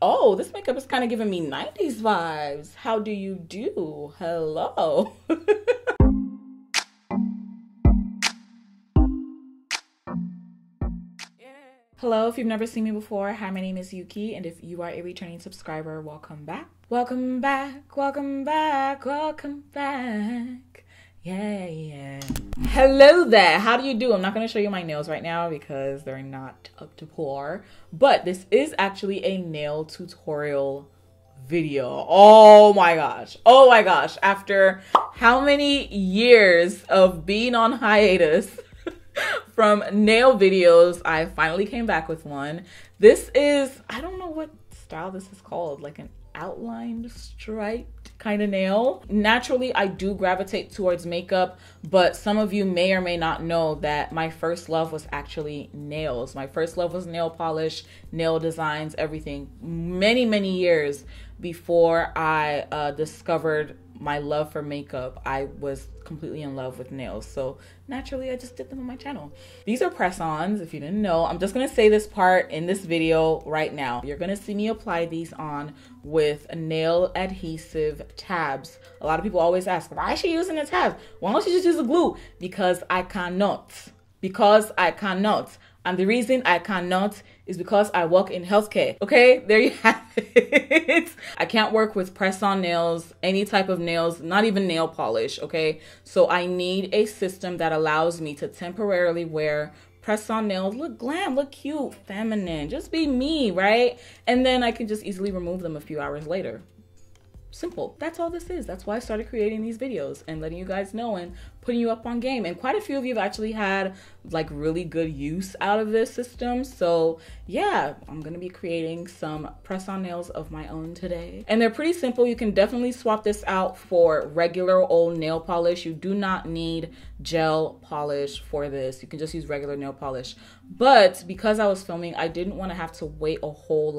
Oh, this makeup is kind of giving me 90s vibes. How do you do? Hello. Hello, if you've never seen me before, hi, my name is Yuki, and if you are a returning subscriber, welcome back. Welcome back, welcome back, welcome back. Yeah. Hello there, how do you do? I'm not going to show you my nails right now because they're not up to par, but this is actually a nail tutorial video. Oh my gosh. After how many years of being on hiatus from nail videos, I finally came back with one. This is, I don't know what style this is called, like an outlined striped kind of nail. Naturally, I do gravitate towards makeup, but some of you may or may not know that my first love was actually nails. My first love was nail polish, nail designs, everything. Many years before I discovered my love for makeup, I was completely in love with nails. So naturally, I just did them on my channel. These are press-ons, if you didn't know. I'm just gonna say this part in this video right now. You're gonna see me apply these on with nail adhesive tabs. A lot of people always ask, why is she using the tabs? Why don't you just use the glue? Because I cannot. And the reason I cannot is because I work in healthcare. Okay, there you have it. I can't work with press-on nails, any type of nails, not even nail polish, okay? So I need a system that allows me to temporarily wear press-on nails, look glam, look cute, feminine, just be me, right? And then I can just easily remove them a few hours later. Simple. That's all this is. That's why I started creating these videos and letting you guys know and putting you up on game. And quite a few of you have actually had like really good use out of this system. So yeah, I'm going to be creating some press-on nails of my own today. And they're pretty simple. You can definitely swap this out for regular old nail polish. You do not need gel polish for this. You can just use regular nail polish. But because I was filming, I didn't want to have to wait a whole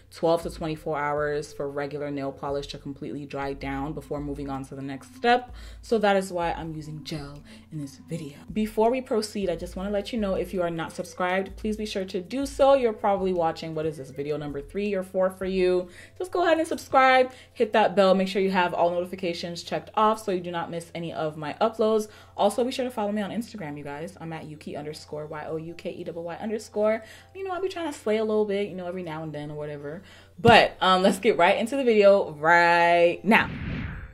12 to 24 hours for regular nail polish to completely dry down before moving on to the next step. So that is why I'm using gel in this video. Before we proceed, I just want to let you know, if you are not subscribed, please be sure to do so. You're probably watching, what is this, video number 3 or 4 for you. Just go ahead and subscribe, hit that bell, make sure you have all notifications checked off so you do not miss any of my uploads. Also, be sure to follow me on Instagram, you guys. I'm at Yuki_, YOUKEYY_. You know, I'll be trying to slay a little bit, you know, every now and then or whatever. But let's get right into the video right now.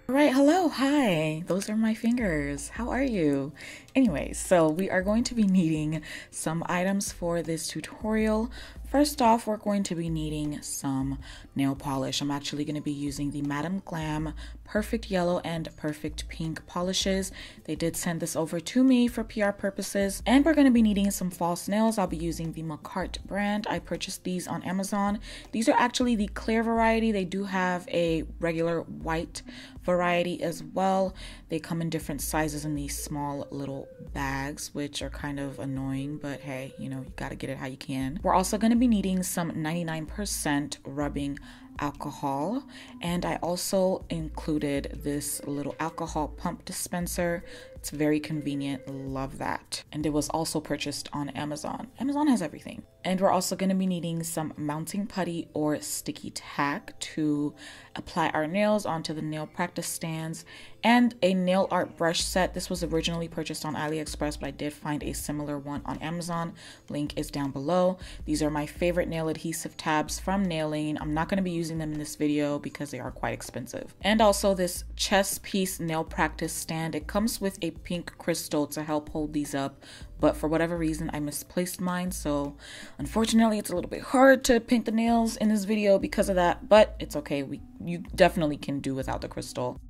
All right, hello, hi. Those are my fingers. How are you? Anyways, so we are going to be needing some items for this tutorial. First off, we're going to be needing some nail polish. I'm actually going to be using the Madam Glam Perfect Yellow and Perfect Pink polishes. They did send this over to me for PR purposes. And we're going to be needing some false nails. I'll be using the Macart brand. I purchased these on Amazon. These are actually the clear variety. They do have a regular white variety as well. They come in different sizes in these small little bags, which are kind of annoying, but hey, you know, you got to get it how you can. We're also going to be needing some 99% rubbing alcohol, and I also included this little alcohol pump dispenser. It's very convenient, love that. And it was also purchased on Amazon. Amazon has everything. And we're also going to be needing some mounting putty or sticky tack to apply our nails onto the nail practice stands, and a nail art brush set. This was originally purchased on AliExpress, but I did find a similar one on Amazon. Link is down below. These are my favorite nail adhesive tabs from Nailing. I'm not going to be using them in this video because they are quite expensive. And also this chess piece nail practice stand. It comes with a pink crystal to help hold these up, but for whatever reason I misplaced mine, so unfortunately it's a little bit hard to paint the nails in this video because of that, but it's okay. You definitely can do without the crystal.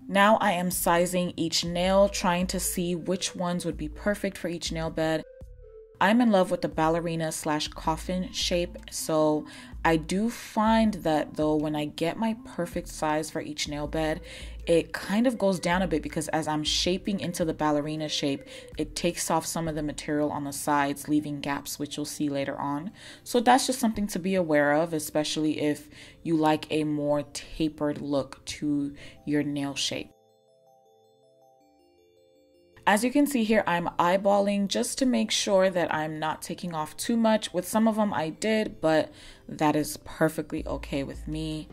Now I am sizing each nail, trying to see which ones would be perfect for each nail bed. I'm in love with the ballerina / coffin shape, so I do find that though when I get my perfect size for each nail bed, it kind of goes down a bit because as I'm shaping into the ballerina shape, it takes off some of the material on the sides, leaving gaps, which you'll see later on. So that's just something to be aware of, especially if you like a more tapered look to your nail shape. As you can see here, I'm eyeballing just to make sure that I'm not taking off too much. With some of them I did, but that is perfectly okay with me.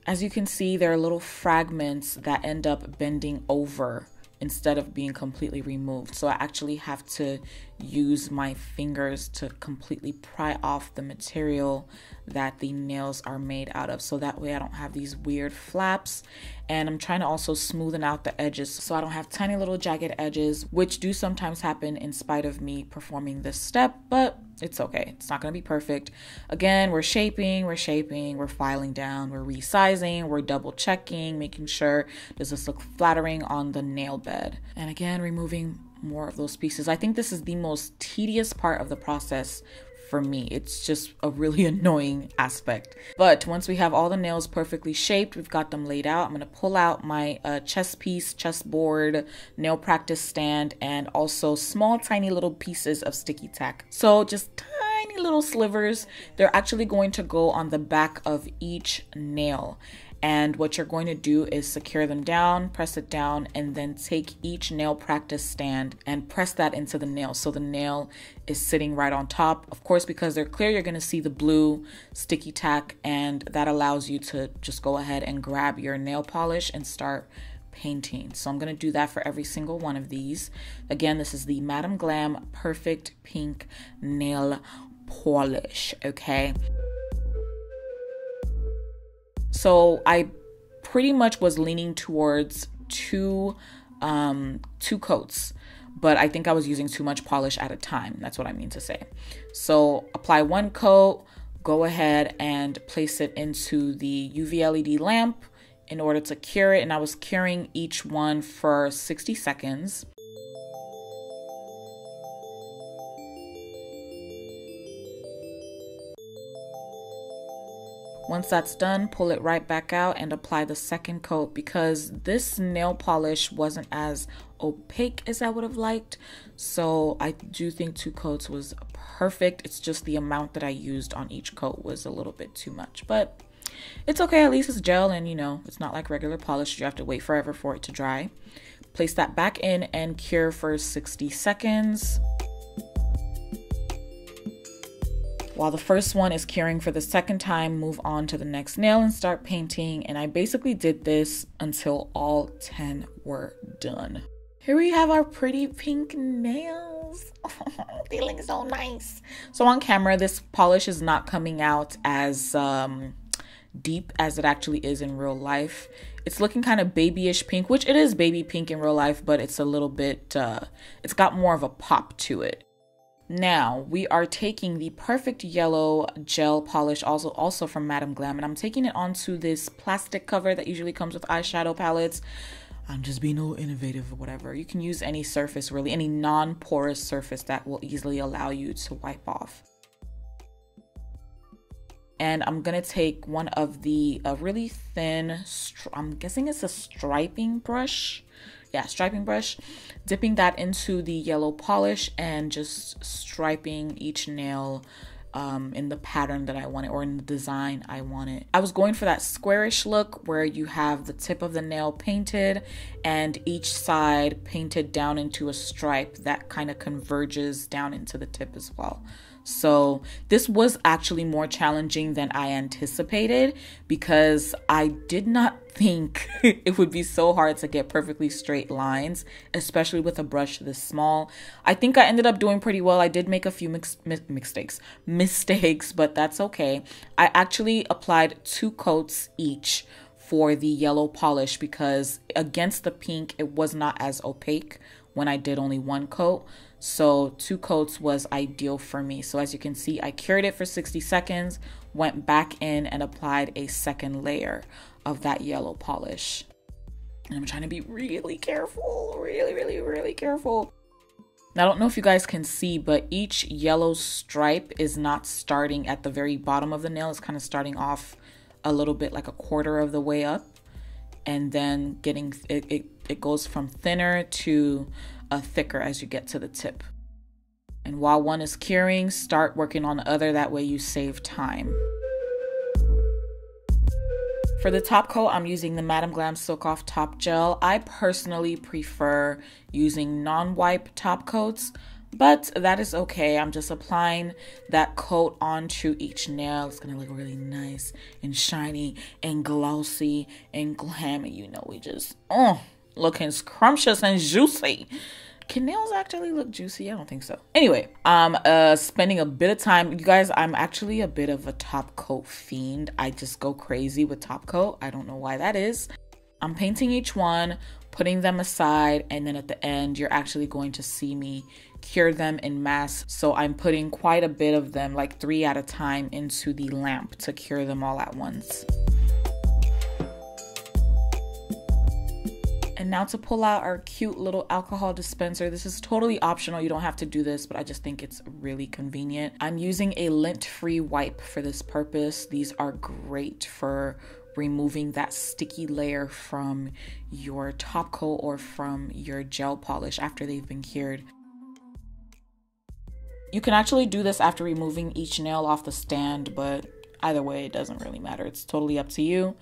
As you can see, there are little fragments that end up bending over instead of being completely removed. So I actually have to use my fingers to completely pry off the material that the nails are made out of, so that way I don't have these weird flaps. And I'm trying to also smoothen out the edges so I don't have tiny little jagged edges, which do sometimes happen in spite of me performing this step, but it's okay. It's not going to be perfect. Again, we're shaping, we're filing down, we're resizing, we're double checking, making sure does this look flattering on the nail bed. And again, removing more of those pieces. I think this is the most tedious part of the process for me. It's just a really annoying aspect. But once we have all the nails perfectly shaped, we've got them laid out, I'm going to pull out my chess piece, chessboard, nail practice stand, and also small tiny little pieces of sticky tack. So just tiny little slivers. They're actually going to go on the back of each nail. And what you're going to do is secure them down, press it down, and then take each nail practice stand and press that into the nail. So the nail is sitting right on top. Of course, because they're clear, you're going to see the blue sticky tack, and that allows you to just go ahead and grab your nail polish and start painting. So I'm going to do that for every single one of these. Again, this is the Madam Glam Perfect Pink Nail Polish, okay? So I pretty much was leaning towards two coats, but I think I was using too much polish at a time. That's what I mean to say. So apply one coat, go ahead and place it into the UV LED lamp in order to cure it. And I was curing each one for 60 seconds. Once that's done, pull it right back out and apply the second coat, because this nail polish wasn't as opaque as I would have liked. So I do think 2 coats was perfect. It's just the amount that I used on each coat was a little bit too much, but it's okay. At least it's gel, and you know, it's not like regular polish. You have to wait forever for it to dry. Place that back in and cure for 60 seconds. While the first one is curing for the second time, move on to the next nail and start painting. And I basically did this until all 10 were done. Here we have our pretty pink nails. They look so nice. So on camera, this polish is not coming out as deep as it actually is in real life. It's looking kind of babyish pink, which it is baby pink in real life, but it's a little bit, it's got more of a pop to it. Now we are taking the Perfect Yellow gel polish, also from Madam Glam, and I'm taking it onto this plastic cover that usually comes with eyeshadow palettes. I'm just being a little innovative or whatever. You can use any surface, really, any non-porous surface that will easily allow you to wipe off. And I'm gonna take one of the really thin, I'm guessing it's a striping brush. Yeah, striping brush, dipping that into the yellow polish and just striping each nail in the pattern that I want it, or in the design I want it. I was going for that squarish look where you have the tip of the nail painted and each side painted down into a stripe that kind of converges down into the tip as well. So this was actually more challenging than I anticipated, because I did not think it would be so hard to get perfectly straight lines, especially with a brush this small. I think I ended up doing pretty well. I did make a few mistakes, but that's okay. I actually applied 2 coats each for the yellow polish, because against the pink, it was not as opaque when I did only 1 coat. So 2 coats was ideal for me. So as you can see, I cured it for 60 seconds, went back in and applied a second layer of that yellow polish. And I'm trying to be really careful, really careful. Now, I don't know if you guys can see, but each yellow stripe is not starting at the very bottom of the nail. It's kind of starting off a little bit like a quarter of the way up, and then getting it goes from thinner to thicker as you get to the tip. And while one is curing, start working on the other. That way you save time. For the top coat, I'm using the Madam Glam Silk Off Top Gel. I personally prefer using non-wipe top coats, but that is okay. I'm just applying that coat onto each nail. It's gonna look really nice and shiny and glossy and glammy. You know, we just, looking scrumptious and juicy. Can nails actually look juicy? I don't think so. Anyway, I'm spending a bit of time. You guys, I'm actually a bit of a top coat fiend. I just go crazy with top coat. I don't know why that is. I'm painting each one, putting them aside, and then at the end, you're actually going to see me cure them in mass. So I'm putting quite a bit of them, like 3 at a time, into the lamp to cure them all at once. And now to pull out our cute little alcohol dispenser. This is totally optional. You don't have to do this, but I just think it's really convenient. I'm using a lint-free wipe for this purpose. These are great for removing that sticky layer from your top coat or from your gel polish after they've been cured. You can actually do this after removing each nail off the stand, but either way, it doesn't really matter. It's totally up to you.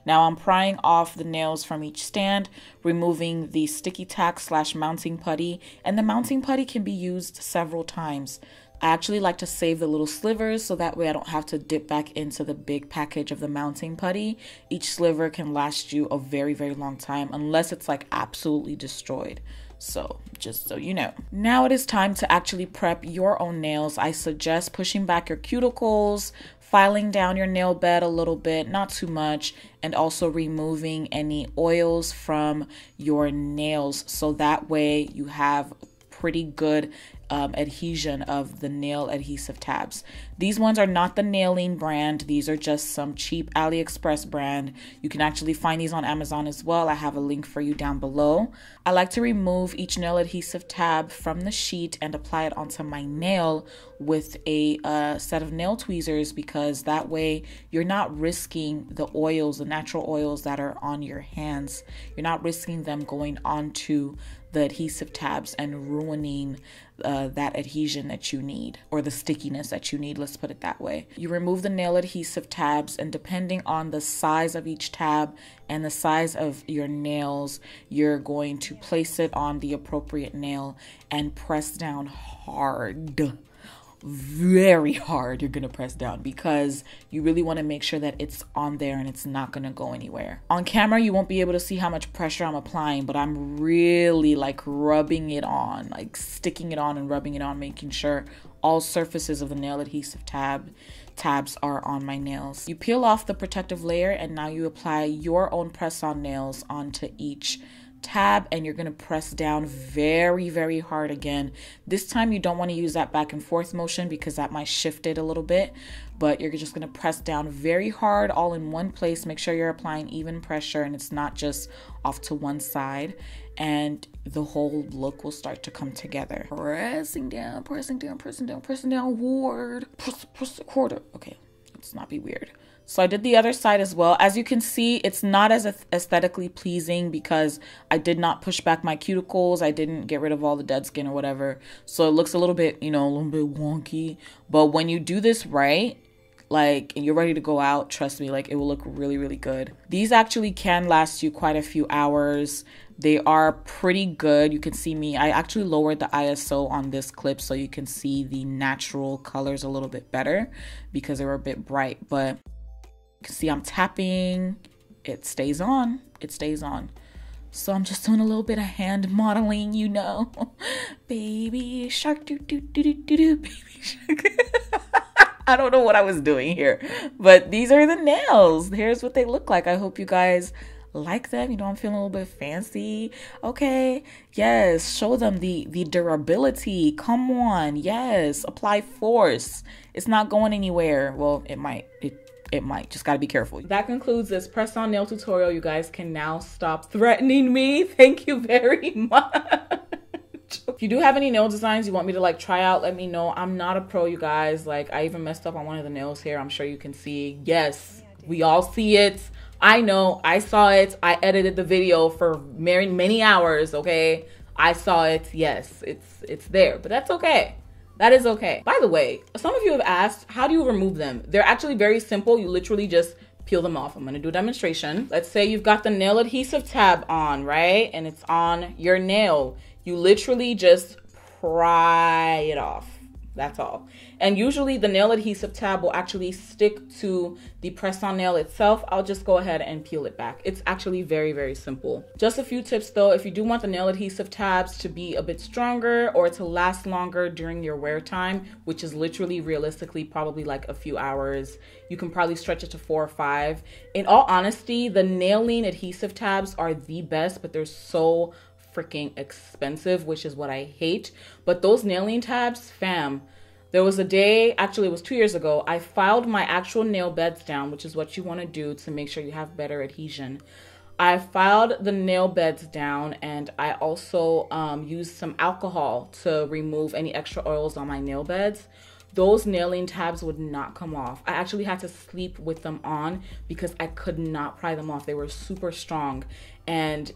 Now I'm prying off the nails from each stand, removing the sticky tack / mounting putty, and the mounting putty can be used several times. I actually like to save the little slivers so that way I don't have to dip back into the big package of the mounting putty. Each sliver can last you a very, very long time unless it's like absolutely destroyed. So just so you know. Now it is time to actually prep your own nails. I suggest pushing back your cuticles, filing down your nail bed a little bit, not too much, and also removing any oils from your nails so that way you have pretty good adhesion of the nail adhesive tabs. These ones are not the Nailing brand. These are just some cheap AliExpress brand. You can actually find these on Amazon as well. I have a link for you down below. I like to remove each nail adhesive tab from the sheet and apply it onto my nail with a set of nail tweezers, because that way you're not risking the oils, the natural oils that are on your hands. You're not risking them going onto the adhesive tabs and ruining that adhesion that you need, or the stickiness that you need, let's put it that way. You remove the nail adhesive tabs, and depending on the size of each tab and the size of your nails, you're going to place it on the appropriate nail and press down hard. Very hard. You're gonna press down because you really want to make sure that it's on there and it's not gonna go anywhere. On camera you won't be able to see how much pressure I'm applying, but I'm really like rubbing it on, like sticking it on and rubbing it on, making sure all surfaces of the nail adhesive tabs are on my nails. You peel off the protective layer, and now you apply your own press-on nails onto each tab, and you're going to press down very, very hard again. This time you don't want to use that back and forth motion because that might shift it a little bit, but you're just going to press down very hard all in one place. Make sure you're applying even pressure and it's not just off to one side, and the whole look will start to come together. Pressing down, pressing down, pressing down, pressing down hard. Press harder. Okay, let's not be weird. So I did the other side as well. As you can see, it's not as aesthetically pleasing because I did not push back my cuticles. I didn't get rid of all the dead skin or whatever. So it looks a little bit, you know, a little bit wonky. But when you do this right, like, and you're ready to go out, trust me, like, it will look really, really good. These actually can last you quite a few hours. They are pretty good. You can see me. I actually lowered the ISO on this clip so you can see the natural colors a little bit better because they were a bit bright. But you can see I'm tapping, it stays on, it stays on. So I'm just doing a little bit of hand modeling, you know. Baby shark, do do do do do do, baby shark. I don't know what I was doing here, but these are the nails. Here's what they look like. I hope you guys like them. You know, I'm feeling a little bit fancy. Okay, yes, show them the durability. Come on, yes, apply force. It's not going anywhere. Well, it might. It might. Just gotta be careful. That concludes this press-on nail tutorial. You guys can now stop threatening me. Thank you very much. If you do have any nail designs you want me to like try out, let me know. I'm not a pro, you guys. Like, I even messed up on one of the nails here. I'm sure you can see. Yes, we all see it. I know. I saw it. I edited the video for many hours, okay? I saw it. Yes, it's there, but that's okay. That is okay. By the way, some of you have asked, how do you remove them? They're actually very simple. You literally just peel them off. I'm gonna do a demonstration. Let's say you've got the nail adhesive tab on, right? And it's on your nail. You literally just pry it off. That's all. And usually the nail adhesive tab will actually stick to the press-on nail itself. I'll just go ahead and peel it back. It's actually very, very simple. Just a few tips though. If you do want the nail adhesive tabs to be a bit stronger or to last longer during your wear time, which is literally realistically probably like a few hours, you can probably stretch it to 4 or 5. In all honesty, the nailing adhesive tabs are the best, but they're so freaking expensive, which is what I hate. But those nailing tabs, fam, there was a day, actually it was 2 years ago, I filed my actual nail beds down, which is what you want to do to make sure you have better adhesion. I filed the nail beds down, and I also used some alcohol to remove any extra oils on my nail beds. Those nailing tabs would not come off. I actually had to sleep with them on because I could not pry them off. They were super strong, and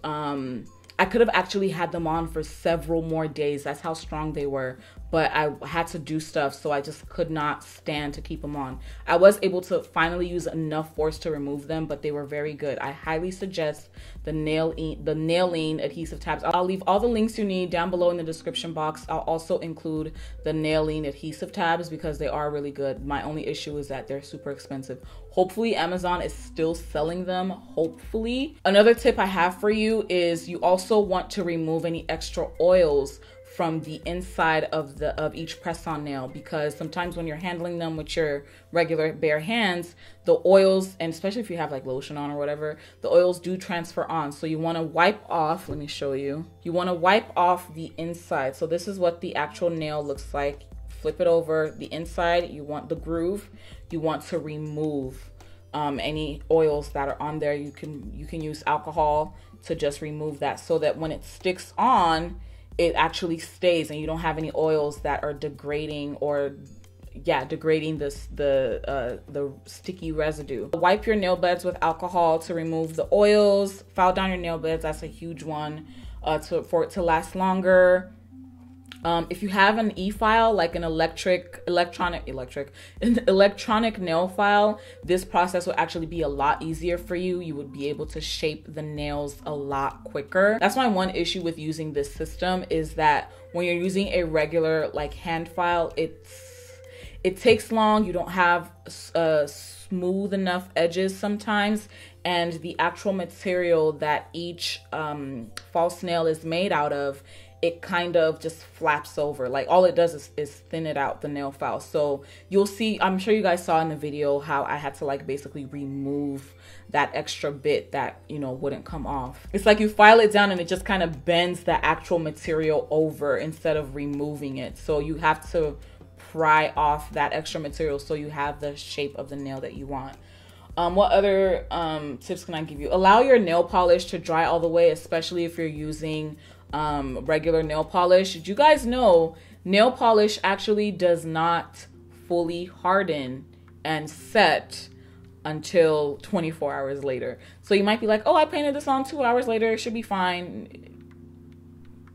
I could have actually had them on for several more days. That's how strong they were. But I had to do stuff, so I just could not stand to keep them on. I was able to finally use enough force to remove them, but they were very good. I highly suggest the nailing adhesive tabs. I'll leave all the links you need down below in the description box. I'll also include the nailing adhesive tabs because they are really good. My only issue is that they're super expensive. Hopefully Amazon is still selling them, hopefully. Another tip I have for you is you also want to remove any extra oils from the inside of each press-on nail, because sometimes when you're handling them with your regular bare hands, the oils, and especially if you have like lotion on or whatever, the oils do transfer on. So you want to wipe off, let me show you. You want to wipe off the inside. So this is what the actual nail looks like. Flip it over. The inside, you want the groove. You want to remove any oils that are on there. You can use alcohol to just remove that so that when it sticks on, it actually stays and you don't have any oils that are degrading or degrading the sticky residue. Wipe your nail beds with alcohol to remove the oils. File down your nail beds. That's a huge one for it to last longer. If you have an e-file, like an electronic nail file, this process will actually be a lot easier for you. You would be able to shape the nails a lot quicker. That's my one issue with using this system, is that when you're using a regular like hand file, it takes long. You don't have smooth enough edges sometimes, and the actual material that each false nail is made out of, it kind of just flaps over. Like all it does is thin it out, the nail file. So you'll see, I'm sure you guys saw in the video how I had to like basically remove that extra bit that, you know, wouldn't come off. It's like you file it down and it just kind of bends the actual material over instead of removing it. So you have to pry off that extra material so you have the shape of the nail that you want. What other tips can I give you? Allow your nail polish to dry all the way, especially if you're using regular nail polish. Did you guys know nail polish actually does not fully harden and set until 24 hours later? So you might be like, oh, I painted this on 2 hours later, it should be fine.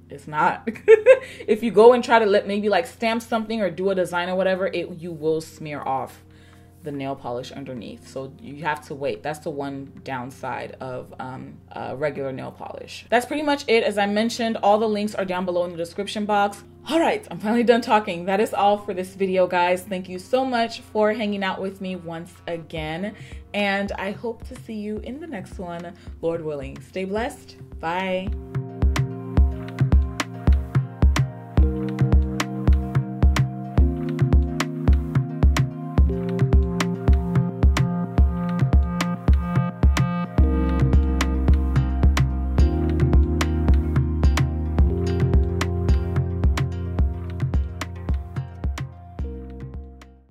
It's not. If you go and try to maybe like stamp something or do a design or whatever, you will smear off the nail polish underneath. So you have to wait. That's the one downside of regular nail polish. That's pretty much it. As I mentioned, all the links are down below in the description box. All right, I'm finally done talking. That is all for this video, guys. Thank you so much for hanging out with me once again, and I hope to see you in the next one, Lord willing. Stay blessed. Bye.